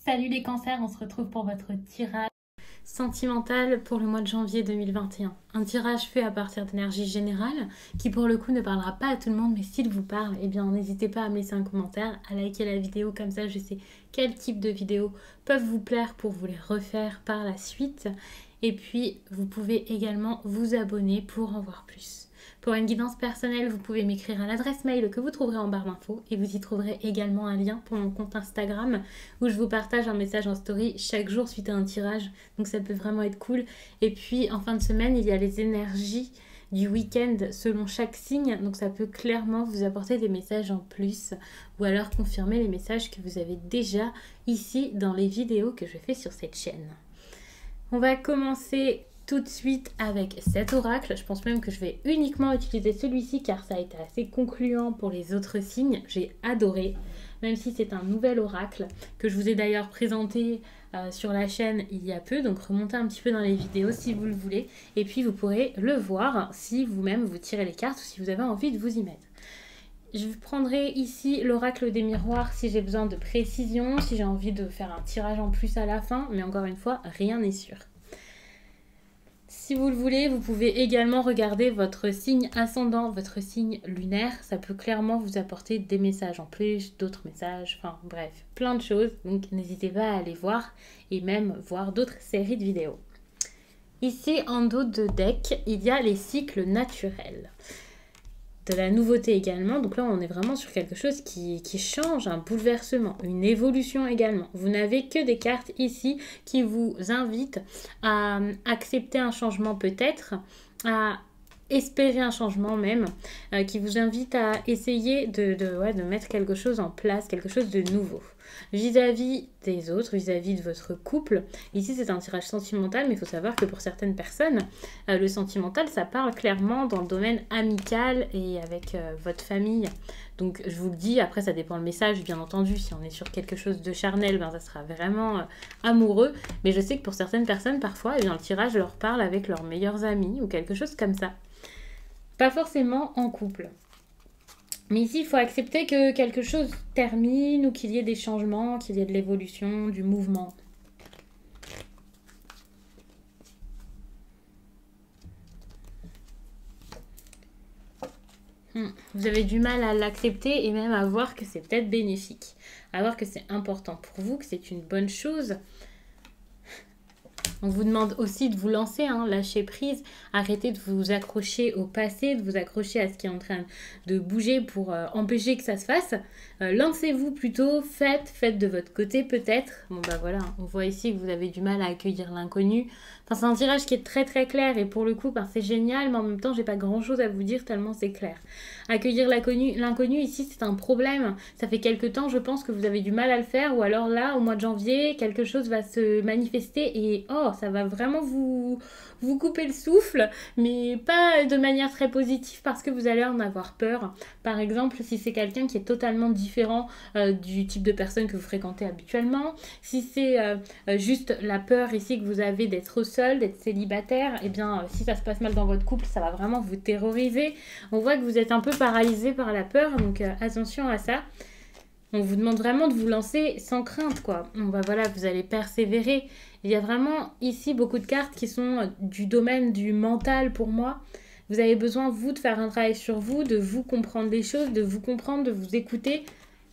Salut les cancers, on se retrouve pour votre tirage sentimental pour le mois de janvier 2021. Un tirage fait à partir d'énergie générale qui pour le coup ne parlera pas à tout le monde, mais s'il vous parle, eh bien n'hésitez pas à me laisser un commentaire, à liker la vidéo, comme ça je sais quel type de vidéos peuvent vous plaire pour vous les refaire par la suite. Et puis vous pouvez également vous abonner pour en voir plus. Pour une guidance personnelle, vous pouvez m'écrire à l'adresse mail que vous trouverez en barre d'infos et vous y trouverez également un lien pour mon compte Instagram où je vous partage un message en story chaque jour suite à un tirage. Donc ça peut vraiment être cool. Et puis en fin de semaine, il y a les énergies du week-end selon chaque signe. Donc ça peut clairement vous apporter des messages en plus ou alors confirmer les messages que vous avez déjà ici dans les vidéos que je fais sur cette chaîne. On va commencer tout de suite avec cet oracle. Je pense même que je vais uniquement utiliser celui-ci car ça a été assez concluant pour les autres signes. J'ai adoré, même si c'est un nouvel oracle que je vous ai d'ailleurs présenté sur la chaîne il y a peu. Donc remontez un petit peu dans les vidéos si vous le voulez. Et puis vous pourrez le voir si vous-même vous tirez les cartes ou si vous avez envie de vous y mettre. Je prendrai ici l'oracle des miroirs si j'ai besoin de précision, si j'ai envie de faire un tirage en plus à la fin. Mais encore une fois, rien n'est sûr. Si vous le voulez, vous pouvez également regarder votre signe ascendant, votre signe lunaire. Ça peut clairement vous apporter des messages en plus, d'autres messages, enfin bref, plein de choses. Donc n'hésitez pas à aller voir et même voir d'autres séries de vidéos. Ici, en dos de deck, il y a les cycles naturels. De la nouveauté également, donc là on est vraiment sur quelque chose qui change, un bouleversement, une évolution également. Vous n'avez que des cartes ici qui vous invitent à accepter un changement peut-être, à espérer un changement même, qui vous invite à essayer de mettre quelque chose en place, quelque chose de nouveau. Vis-à-vis des autres, vis-à-vis de votre couple, ici c'est un tirage sentimental, mais il faut savoir que pour certaines personnes, le sentimental ça parle clairement dans le domaine amical et avec votre famille. Donc je vous le dis, après ça dépend le message bien entendu, si on est sur quelque chose de charnel, ben, ça sera vraiment amoureux, mais je sais que pour certaines personnes parfois, eh bien, le tirage leur parle avec leurs meilleurs amis ou quelque chose comme ça. Pas forcément en couple. Mais ici, il faut accepter que quelque chose termine ou qu'il y ait des changements, qu'il y ait de l'évolution, du mouvement. Vous avez du mal à l'accepter et même à voir que c'est peut-être bénéfique. À voir que c'est important pour vous, que c'est une bonne chose. On vous demande aussi de vous lancer, lâcher prise, arrêtez de vous accrocher au passé, de vous accrocher à ce qui est en train de bouger pour empêcher que ça se fasse. Lancez-vous plutôt, faites de votre côté peut-être. Bon bah voilà, on voit ici que vous avez du mal à accueillir l'inconnu. Enfin c'est un tirage qui est très très clair et pour le coup c'est génial, mais en même temps j'ai pas grand chose à vous dire tellement c'est clair. Accueillir l'inconnu ici c'est un problème. Ça fait quelque temps je pense que vous avez du mal à le faire ou alors là au mois de janvier quelque chose va se manifester et ça va vraiment vous couper le souffle, mais pas de manière très positive parce que vous allez en avoir peur. Par exemple, si c'est quelqu'un qui est totalement différent du type de personne que vous fréquentez habituellement, si c'est juste la peur ici que vous avez d'être seul, d'être célibataire, et bien si ça se passe mal dans votre couple, ça va vraiment vous terroriser. On voit que vous êtes un peu paralysé par la peur, donc attention à ça. On vous demande vraiment de vous lancer sans crainte, quoi. Voilà, vous allez persévérer. Il y a vraiment ici beaucoup de cartes qui sont du domaine du mental pour moi. Vous avez besoin, vous, de faire un travail sur vous, de vous comprendre les choses, de vous comprendre, de vous écouter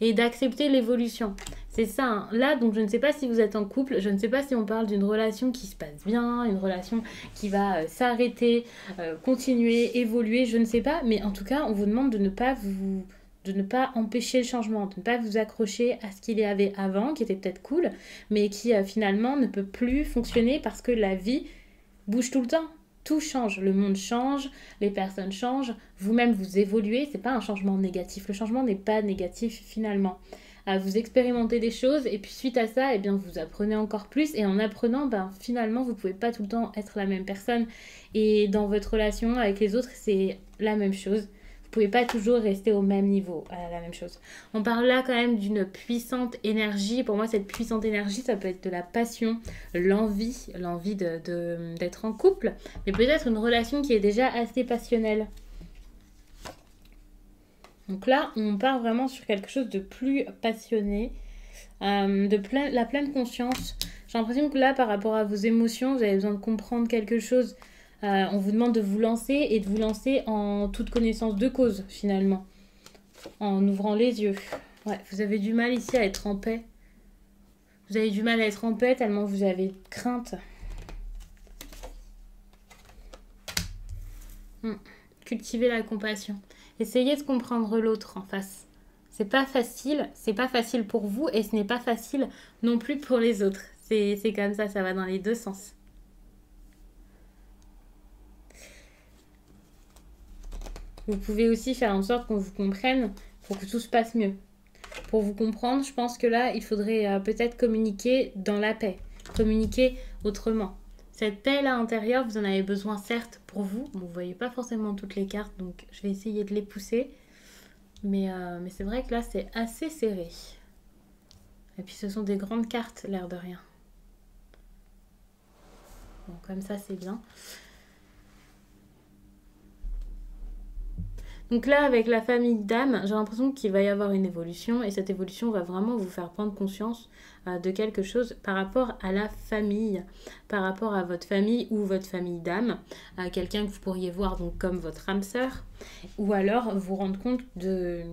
et d'accepter l'évolution. C'est ça, Là, donc je ne sais pas si vous êtes en couple, je ne sais pas si on parle d'une relation qui se passe bien, une relation qui va s'arrêter, continuer, évoluer, je ne sais pas. Mais en tout cas, on vous demande de ne pas empêcher le changement, de ne pas vous accrocher à ce qu'il y avait avant, qui était peut-être cool, mais qui finalement ne peut plus fonctionner parce que la vie bouge tout le temps. Tout change, le monde change, les personnes changent, vous-même vous évoluez, c'est pas un changement négatif. Le changement n'est pas négatif finalement. Vous expérimentez des choses et puis suite à ça, vous apprenez encore plus et en apprenant, finalement vous pouvez pas tout le temps être la même personne et dans votre relation avec les autres, c'est la même chose. Vous pouvez pas toujours rester au même niveau, la même chose. On parle là quand même d'une puissante énergie. Pour moi, cette puissante énergie, ça peut être de la passion, l'envie d'être en couple, mais peut-être une relation qui est déjà assez passionnelle. Donc là, on part vraiment sur quelque chose de plus passionné, la pleine conscience. J'ai l'impression que là, par rapport à vos émotions, vous avez besoin de comprendre quelque chose. On vous demande de vous lancer et de vous lancer en toute connaissance de cause, finalement, en ouvrant les yeux. Ouais, vous avez du mal ici à être en paix. Vous avez du mal à être en paix tellement vous avez crainte. Cultivez la compassion. Essayez de comprendre l'autre en face. C'est pas facile pour vous et ce n'est pas facile non plus pour les autres. C'est comme ça va dans les deux sens. Vous pouvez aussi faire en sorte qu'on vous comprenne pour que tout se passe mieux. Pour vous comprendre, je pense que là, il faudrait peut-être communiquer dans la paix, communiquer autrement. Cette paix-là intérieure, vous en avez besoin certes pour vous. Bon, vous ne voyez pas forcément toutes les cartes, donc je vais essayer de les pousser. Mais c'est vrai que là, c'est assez serré. Et puis ce sont des grandes cartes, l'air de rien. Bon, comme ça, c'est bien. Donc là, avec la famille d'âmes, j'ai l'impression qu'il va y avoir une évolution et cette évolution va vraiment vous faire prendre conscience de quelque chose par rapport à la famille, par rapport à votre famille ou votre famille d'âmes, quelqu'un que vous pourriez voir donc comme votre âme sœur, ou alors vous rendre compte que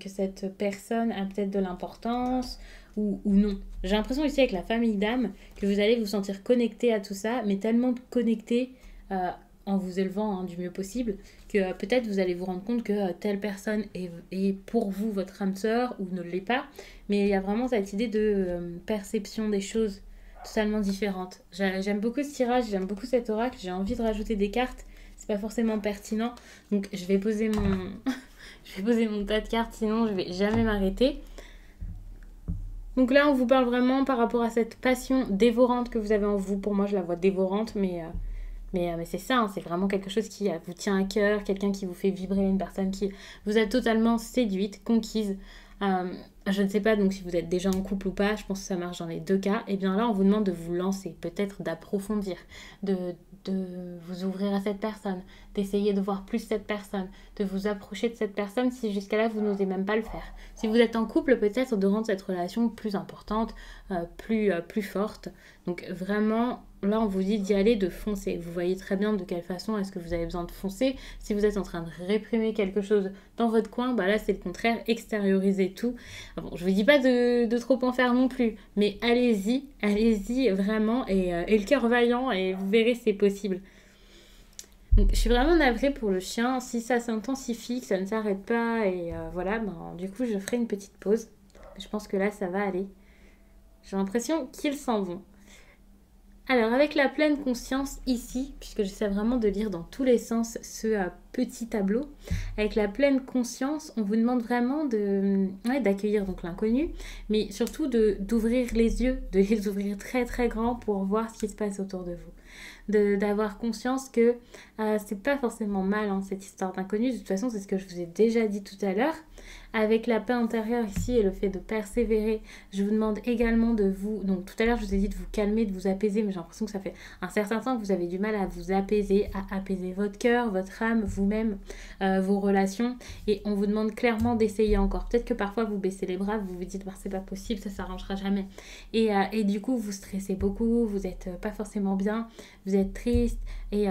cette personne a peut-être de l'importance ou non. J'ai l'impression ici avec la famille d'âmes que vous allez vous sentir connecté à tout ça, mais tellement connecté en vous élevant du mieux possible, que peut-être vous allez vous rendre compte que telle personne est pour vous votre âme sœur ou ne l'est pas, mais il y a vraiment cette idée de perception des choses totalement différentes. J'aime beaucoup ce tirage, j'aime beaucoup cet oracle, j'ai envie de rajouter des cartes, c'est pas forcément pertinent, donc je vais poser mon je vais poser mon tas de cartes, sinon je vais jamais m'arrêter. Donc là, on vous parle vraiment par rapport à cette passion dévorante que vous avez en vous. Pour moi, je la vois dévorante, mais c'est ça, hein, c'est vraiment quelque chose qui vous tient à cœur, quelqu'un qui vous fait vibrer, une personne qui vous a totalement séduite, conquise. Je ne sais pas donc si vous êtes déjà en couple ou pas, je pense que ça marche dans les deux cas. Et bien là, on vous demande de vous lancer, peut-être d'approfondir, de vous ouvrir à cette personne, d'essayer de voir plus cette personne, de vous approcher de cette personne si jusqu'à là vous n'osez même pas le faire. Si vous êtes en couple, peut-être de rendre cette relation plus importante, plus forte. Donc vraiment, là on vous dit d'y aller, de foncer. Vous voyez très bien de quelle façon est-ce que vous avez besoin de foncer. Si vous êtes en train de réprimer quelque chose dans votre coin, bah là c'est le contraire, extériorisez tout. Bon, je vous dis pas de trop en faire non plus, mais allez-y vraiment et le cœur vaillant et vous verrez c'est possible. Donc, je suis vraiment navrée pour le chien. Si ça s'intensifie, que ça ne s'arrête pas et voilà, du coup je ferai une petite pause. Je pense que là ça va aller. J'ai l'impression qu'ils s'en vont. Alors avec la pleine conscience ici, puisque j'essaie vraiment de lire dans tous les sens ce petit tableau, avec la pleine conscience, on vous demande vraiment d'accueillir donc l'inconnu, mais surtout d'ouvrir les yeux, de les ouvrir très très grands pour voir ce qui se passe autour de vous. D'avoir conscience que c'est pas forcément mal cette histoire d'inconnu, de toute façon c'est ce que je vous ai déjà dit tout à l'heure. Avec la paix intérieure ici et le fait de persévérer, je vous demande également de vous... Donc tout à l'heure je vous ai dit de vous calmer, de vous apaiser, mais j'ai l'impression que ça fait un certain temps que vous avez du mal à vous apaiser, à apaiser votre cœur, votre âme, vous-même, vos relations. Et on vous demande clairement d'essayer encore. Peut-être que parfois vous baissez les bras, vous vous dites c'est pas possible, ça s'arrangera jamais. Et du coup vous stressez beaucoup, vous n'êtes pas forcément bien, vous êtes triste et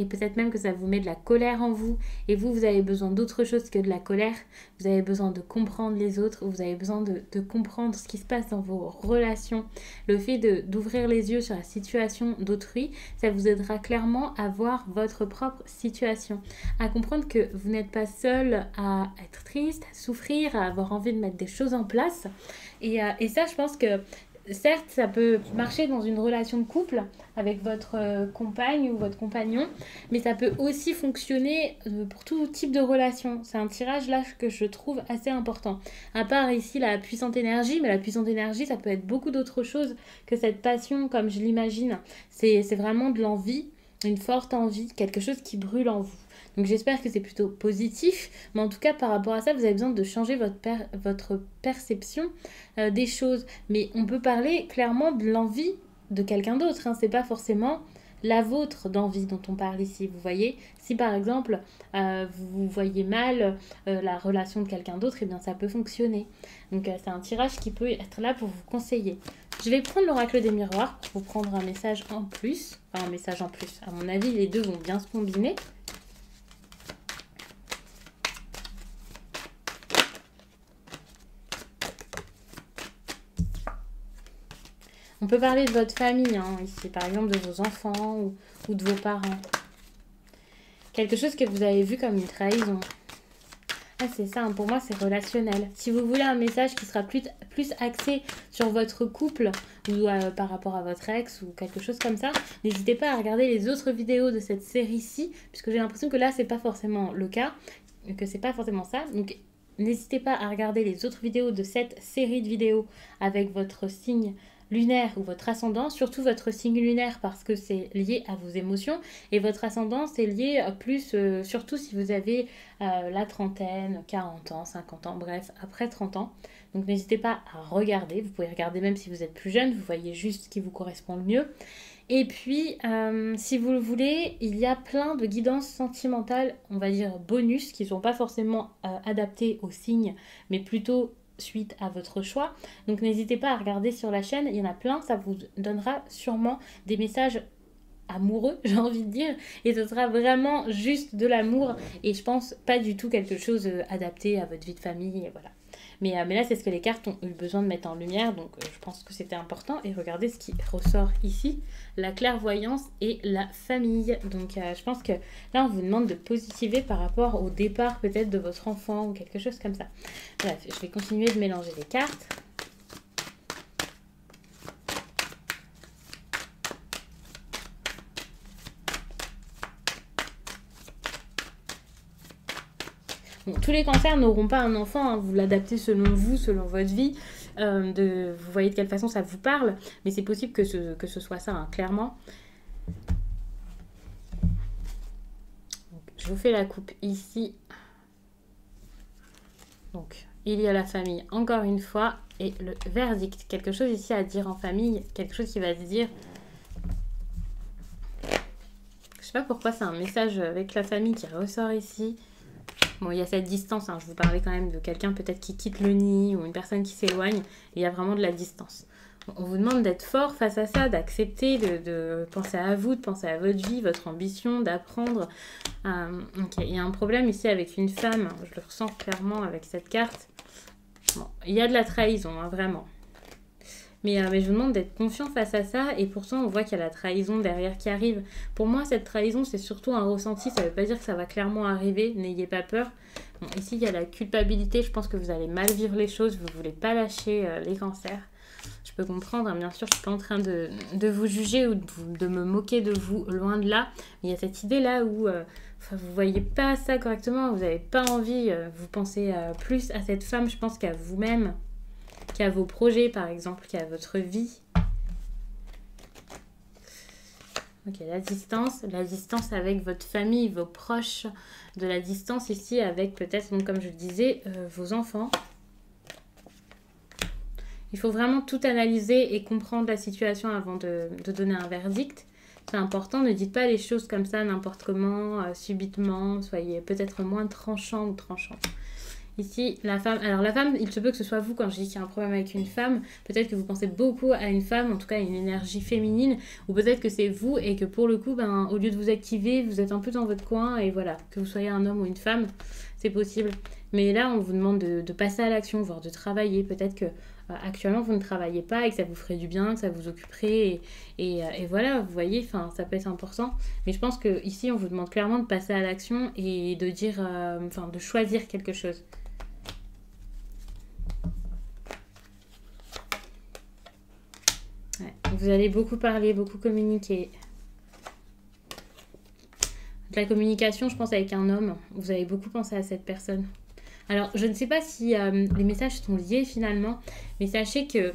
peut-être même que ça vous met de la colère en vous. Et vous avez besoin d'autre chose que de la colère. Vous avez besoin de comprendre les autres, vous avez besoin de comprendre ce qui se passe dans vos relations. Le fait d'ouvrir les yeux sur la situation d'autrui, ça vous aidera clairement à voir votre propre situation, à comprendre que vous n'êtes pas seul à être triste, à souffrir, à avoir envie de mettre des choses en place. Et ça, je pense que certes, ça peut marcher dans une relation de couple avec votre compagne ou votre compagnon, mais ça peut aussi fonctionner pour tout type de relation. C'est un tirage là que je trouve assez important. À part ici la puissante énergie, mais la puissante énergie, ça peut être beaucoup d'autres choses que cette passion comme je l'imagine. C'est vraiment de l'envie, une forte envie, quelque chose qui brûle en vous. Donc j'espère que c'est plutôt positif, mais en tout cas par rapport à ça, vous avez besoin de changer votre perception des choses. Mais on peut parler clairement de l'envie de quelqu'un d'autre, hein. C'est pas forcément la vôtre d'envie dont on parle ici. Vous voyez, si par exemple vous voyez mal la relation de quelqu'un d'autre, eh bien ça peut fonctionner. Donc c'est un tirage qui peut être là pour vous conseiller. Je vais prendre l'oracle des miroirs pour vous prendre un message en plus. Enfin un message en plus. À mon avis, les deux vont bien se combiner. On peut parler de votre famille, hein, ici, par exemple de vos enfants ou de vos parents. Quelque chose que vous avez vu comme une trahison. Ah, c'est ça, hein, pour moi, c'est relationnel. Si vous voulez un message qui sera plus axé sur votre couple ou par rapport à votre ex ou quelque chose comme ça, n'hésitez pas à regarder les autres vidéos de cette série-ci, puisque j'ai l'impression que là, c'est pas forcément le cas, que c'est pas forcément ça. Donc, n'hésitez pas à regarder les autres vidéos de cette série de vidéos avec votre signe lunaire ou votre ascendant, surtout votre signe lunaire parce que c'est lié à vos émotions et votre ascendant c'est lié plus, surtout si vous avez la trentaine, 40 ans, 50 ans, bref, après 30 ans. Donc n'hésitez pas à regarder, vous pouvez regarder même si vous êtes plus jeune, vous voyez juste ce qui vous correspond le mieux. Et puis, si vous le voulez, il y a plein de guidances sentimentales, on va dire bonus, qui ne sont pas forcément adaptées aux signes, mais plutôt suite à votre choix. Donc n'hésitez pas à regarder sur la chaîne, il y en a plein, ça vous donnera sûrement des messages amoureux, j'ai envie de dire, et ce sera vraiment juste de l'amour et je pense pas du tout quelque chose adapté à votre vie de famille, et voilà. Mais là, c'est ce que les cartes ont eu besoin de mettre en lumière, donc je pense que c'était important. Et regardez ce qui ressort ici, la clairvoyance et la famille. Donc je pense que là, on vous demande de positiver par rapport au départ peut-être de votre enfant ou quelque chose comme ça. Bref, je vais continuer de mélanger les cartes. Bon, tous les cancers n'auront pas un enfant, hein, vous l'adaptez selon vous, selon votre vie, vous voyez de quelle façon ça vous parle, mais c'est possible que ce soit ça, hein, clairement. Donc, je vous fais la coupe ici. Donc, il y a la famille, encore une fois, et le verdict. Quelque chose ici à dire en famille, quelque chose qui va se dire... Je sais pas pourquoi c'est un message avec la famille qui ressort ici. Bon, il y a cette distance, hein. Je vous parlais quand même de quelqu'un peut-être qui quitte le nid ou une personne qui s'éloigne. Il y a vraiment de la distance. On vous demande d'être fort face à ça, d'accepter, de penser à vous, de penser à votre vie, votre ambition, d'apprendre. Okay. Il y a un problème ici avec une femme, je le ressens clairement avec cette carte. Bon, il y a de la trahison, hein, vraiment. Mais je vous demande d'être confiant face à ça et pourtant on voit qu'il y a la trahison derrière qui arrive. Pour moi cette trahison c'est surtout un ressenti, ça ne veut pas dire que ça va clairement arriver, n'ayez pas peur. Bon, ici il y a la culpabilité, je pense que vous allez mal vivre les choses, vous ne voulez pas lâcher les cancers. Je peux comprendre, hein, bien sûr je ne suis pas en train de vous juger ou de me moquer de vous, loin de là. Mais il y a cette idée là où vous ne voyez pas ça correctement, vous n'avez pas envie, vous pensez plus à cette femme je pense qu'à vous-même. Qu'à vos projets par exemple, qu'à votre vie. Ok, la distance avec votre famille, vos proches, de la distance ici avec peut-être, donc comme je le disais, vos enfants. Il faut vraiment tout analyser et comprendre la situation avant de donner un verdict. C'est important, ne dites pas les choses comme ça n'importe comment, subitement, soyez peut-être moins tranchant ou tranchante. Ici, la femme, alors la femme, il se peut que ce soit vous quand je dis qu'il y a un problème avec une femme, peut-être que vous pensez beaucoup à une femme, en tout cas à une énergie féminine, ou peut-être que c'est vous et que pour le coup, au lieu de vous activer, vous êtes un peu dans votre coin et voilà, que vous soyez un homme ou une femme, c'est possible. Mais là, on vous demande de passer à l'action, voire de travailler. Peut-être que actuellement, vous ne travaillez pas et que ça vous ferait du bien, que ça vous occuperait et voilà, vous voyez, ça peut être important. Mais je pense que ici, on vous demande clairement de passer à l'action et de dire, de choisir quelque chose. Ouais. Vous allez beaucoup parler, beaucoup communiquer. De la communication, je pense, avec un homme. Vous avez beaucoup pensé à cette personne. Alors, je ne sais pas si les messages sont liés finalement, mais sachez qu'il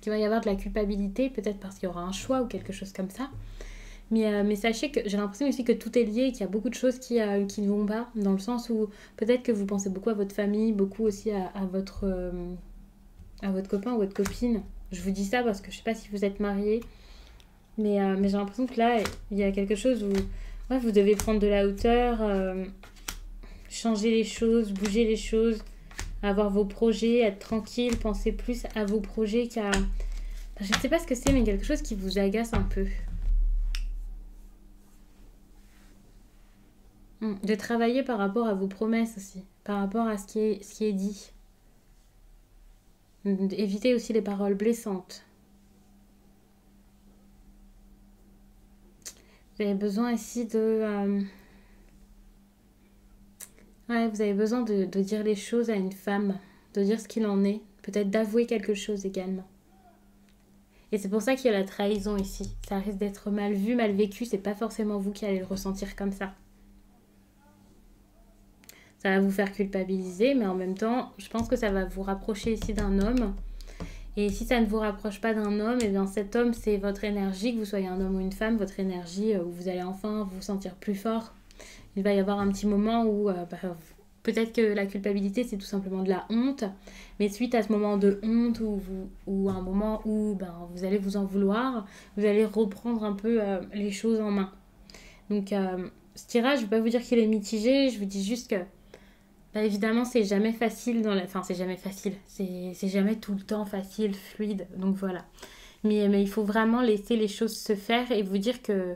va y avoir de la culpabilité, peut-être parce qu'il y aura un choix ou quelque chose comme ça. Mais sachez que j'ai l'impression aussi que tout est lié et qu'il y a beaucoup de choses qui ne vont pas, dans le sens où peut-être que vous pensez beaucoup à votre famille, beaucoup aussi à votre copain ou votre copine. Je vous dis ça parce que je ne sais pas si vous êtes mariés, Mais j'ai l'impression que là, il y a quelque chose où ouais, vous devez prendre de la hauteur, changer les choses, bouger les choses, avoir vos projets, être tranquille, penser plus à vos projets qu'à... Enfin, je ne sais pas ce que c'est, mais quelque chose qui vous agace un peu. De travailler par rapport à vos promesses aussi, par rapport à ce qui est dit. Éviter aussi les paroles blessantes. Vous avez besoin ici de... ouais, vous avez besoin de dire les choses à une femme, de dire ce qu'il en est, peut-être d'avouer quelque chose également. Et c'est pour ça qu'il y a la trahison ici. Ça risque d'être mal vu, mal vécu, c'est pas forcément vous qui allez le ressentir comme ça. Ça va vous faire culpabiliser, mais en même temps, je pense que ça va vous rapprocher ici d'un homme. Et si ça ne vous rapproche pas d'un homme, et bien cet homme, c'est votre énergie, que vous soyez un homme ou une femme, votre énergie où vous allez enfin vous sentir plus fort. Il va y avoir un petit moment où peut-être que la culpabilité, c'est tout simplement de la honte. Mais suite à ce moment de honte ou un moment où vous allez vous en vouloir, vous allez reprendre un peu les choses en main. Donc ce tirage, je ne vais pas vous dire qu'il est mitigé, je vous dis juste que évidemment, c'est jamais facile dans la... Enfin, c'est jamais facile. C'est jamais tout le temps facile, fluide. Donc voilà. Mais il faut vraiment laisser les choses se faire et vous dire que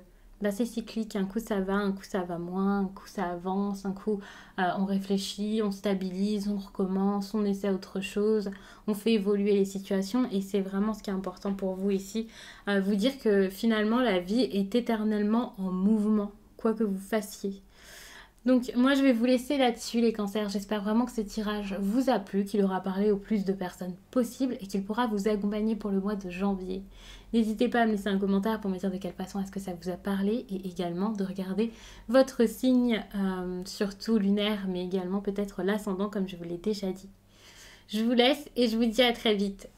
c'est cyclique. Un coup, ça va moins. Un coup, ça avance. Un coup, on réfléchit, on stabilise, on recommence, on essaie autre chose. On fait évoluer les situations et c'est vraiment ce qui est important pour vous ici. Vous dire que finalement, la vie est éternellement en mouvement, quoi que vous fassiez. Donc moi je vais vous laisser là-dessus les cancers. J'espère vraiment que ce tirage vous a plu, qu'il aura parlé au plus de personnes possible et qu'il pourra vous accompagner pour le mois de janvier. N'hésitez pas à me laisser un commentaire pour me dire de quelle façon est-ce que ça vous a parlé et également de regarder votre signe, surtout lunaire, mais également peut-être l'ascendant comme je vous l'ai déjà dit. Je vous laisse et je vous dis à très vite.